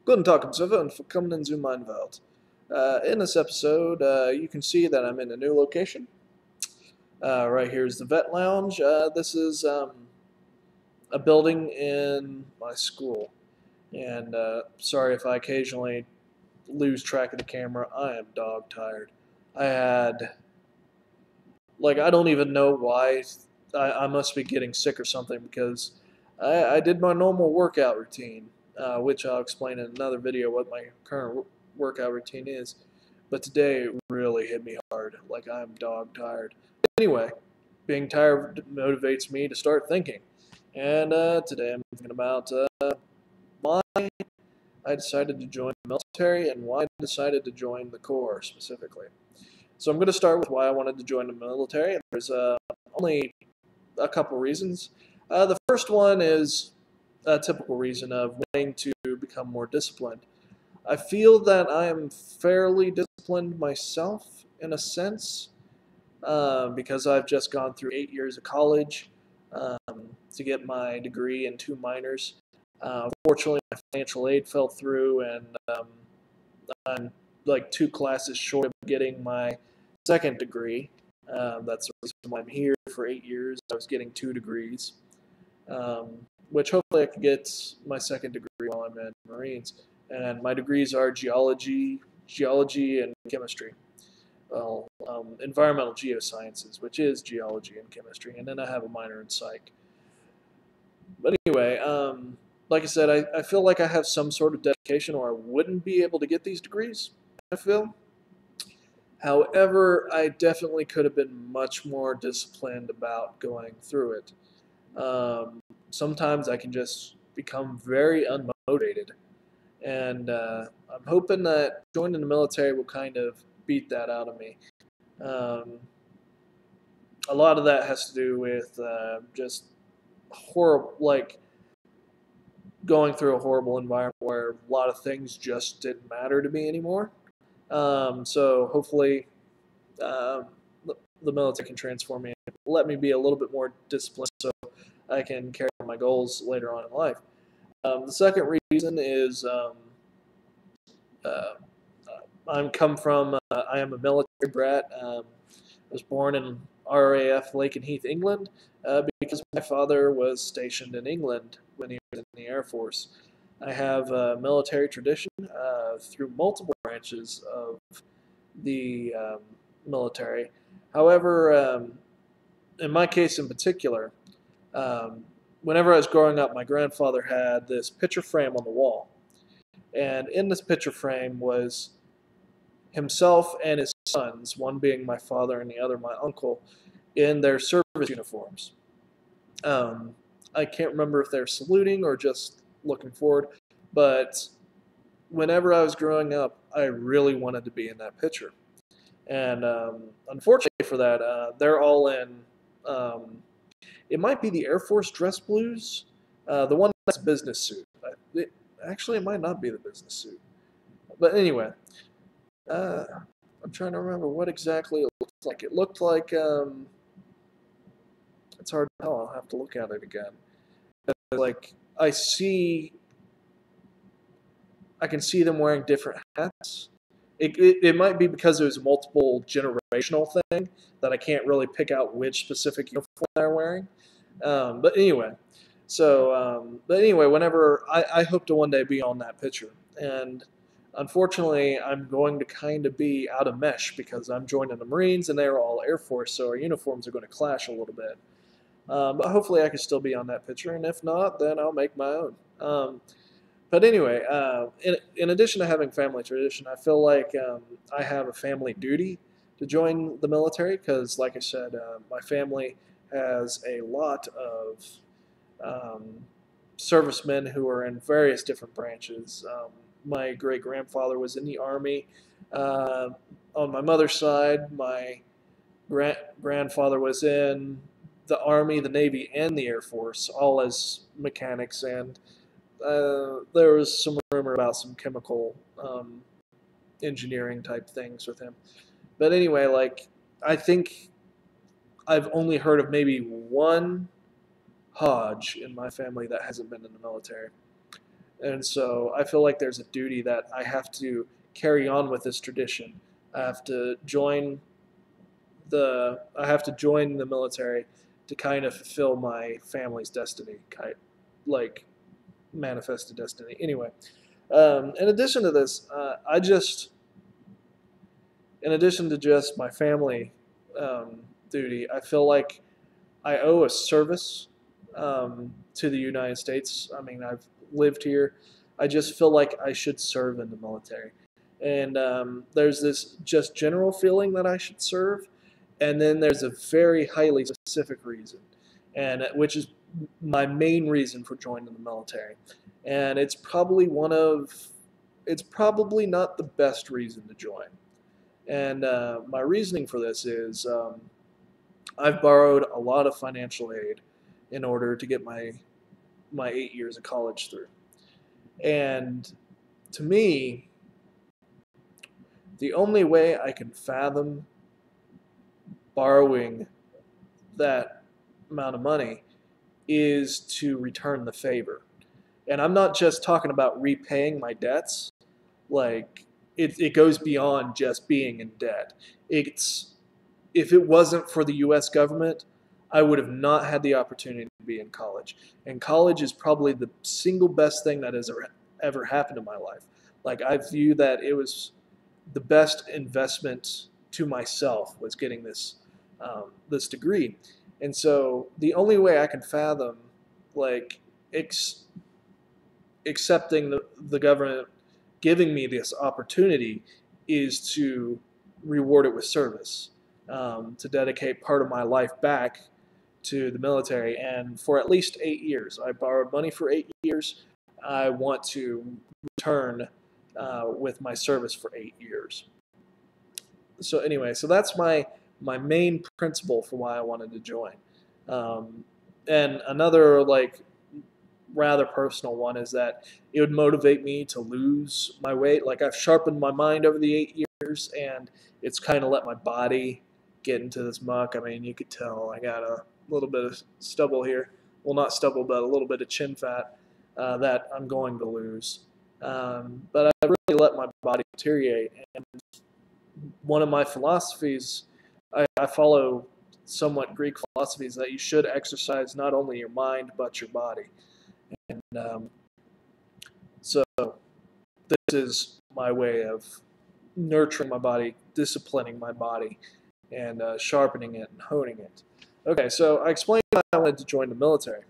Guten Tag und willkommen in mein Welt. In this episode, you can see that I'm in a new location. Right here is the Vet Lounge. This is a building in my school. And sorry if I occasionally lose track of the camera. I am dog tired. I had, I don't even know why. I must be getting sick or something because I did my normal workout routine, which I'll explain in another video what my current workout routine is. But today it really hit me hard. Like I'm dog tired. Anyway, being tired motivates me to start thinking. And today I'm thinking about why I decided to join the military and why I decided to join the Corps specifically. So I'm going to start with why I wanted to join the military. There's only a couple reasons. The first one is a typical reason of wanting to become more disciplined. I feel that I am fairly disciplined myself in a sense because I've just gone through 8 years of college to get my degree and 2 minors. Fortunately, my financial aid fell through, and I'm like 2 classes short of getting my second degree. That's the reason why I'm here for 8 years. I was getting 2 degrees, which hopefully I can get my second degree while I'm in Marines. And my degrees are geology, and chemistry. Well, environmental geosciences, which is geology and chemistry, and then I have a minor in psych. But anyway, like I said, I feel like I have some sort of dedication or I wouldn't be able to get these degrees, I feel. However, I definitely could have been much more disciplined about going through it. Sometimes I can just become very unmotivated. And I'm hoping that joining the military will kind of beat that out of me. Um, a lot of that has to do with just horrible, like going through a horrible environment where a lot of things just didn't matter to me anymore. So hopefully, uh, the military can transform me and let me be a little bit more disciplined so I can carry out my goals later on in life. The second reason is uh, I am a military brat. I was born in RAF Lakenheath, England, because my father was stationed in England when he was in the Air Force. I have a military tradition through multiple branches of the military. However, in my case in particular, um, whenever I was growing up, my grandfather had this picture frame on the wall. And in this picture frame was himself and his sons, one being my father and the other my uncle, in their service uniforms. Um, I can't remember if they're saluting or just looking forward, but whenever I was growing up, I really wanted to be in that picture. And unfortunately for that, they're all in. It might be the Air Force dress blues, the one that's business suit. Actually, it might not be the business suit. But anyway, uh, I'm trying to remember what exactly it looked like. It looked like it's hard to tell. I'll have to look at it again. Like I can see them wearing different hats. It might be because it was a multiple generational thing that I can't really pick out which specific uniform they're wearing. But anyway, whenever I hope to one day be on that picture, and unfortunately, I'm going to kind of be out of mesh because I'm joining the Marines and they're all Air Force, so our uniforms are going to clash a little bit. But hopefully, I can still be on that picture, and if not, then I'll make my own. But anyway, in addition to having family tradition, I feel like I have a family duty to join the military because, like I said, my family has a lot of um, servicemen who are in various different branches. My great grandfather was in the Army. Uh, on my mother's side, my grandfather was in the Army, the Navy, and the Air Force, all as mechanics, and there was some rumor about some chemical engineering type things with him. But anyway, I think I've only heard of maybe one Hodge in my family that hasn't been in the military. And so I feel like there's a duty that I have to carry on with this tradition. I have to join the military to kind of fulfill my family's destiny, like manifested destiny. Anyway, in addition to this, in addition to just my family duty, I feel like I owe a service to the United States. I mean, I've lived here. I just feel like I should serve in the military. And there's this just general feeling that I should serve. And then there's a very highly specific reason, and which is my main reason for joining the military. And it's probably not the best reason to join. And my reasoning for this is I've borrowed a lot of financial aid in order to get my 8 years of college through. And to me, the only way I can fathom borrowing that amount of money is to return the favor. And I'm not just talking about repaying my debts. Like it goes beyond just being in debt. It's if it wasn't for the US government, I would have not had the opportunity to be in college. And college is probably the single best thing that has ever happened in my life. Like I view that it was the best investment to myself was getting this degree. And so the only way I can fathom like accepting the government giving me this opportunity is to reward it with service, to dedicate part of my life back to the military. And for at least 8 years, I borrowed money for 8 years. I want to return with my service for 8 years. So anyway, so that's my main principle for why I wanted to join. And another like rather personal one is that it would motivate me to lose my weight. Like I've sharpened my mind over the 8 years, and it's kind of let my body get into this muck. I mean, you could tell I got a little bit of stubble here. Well, not stubble, but a little bit of chin fat that I'm going to lose. But I really let my body deteriorate. And one of my philosophies, I follow somewhat Greek philosophies, that you should exercise not only your mind but your body. And so this is my way of nurturing my body, disciplining my body, and sharpening it and honing it. Okay, so I explained why I wanted to join the military.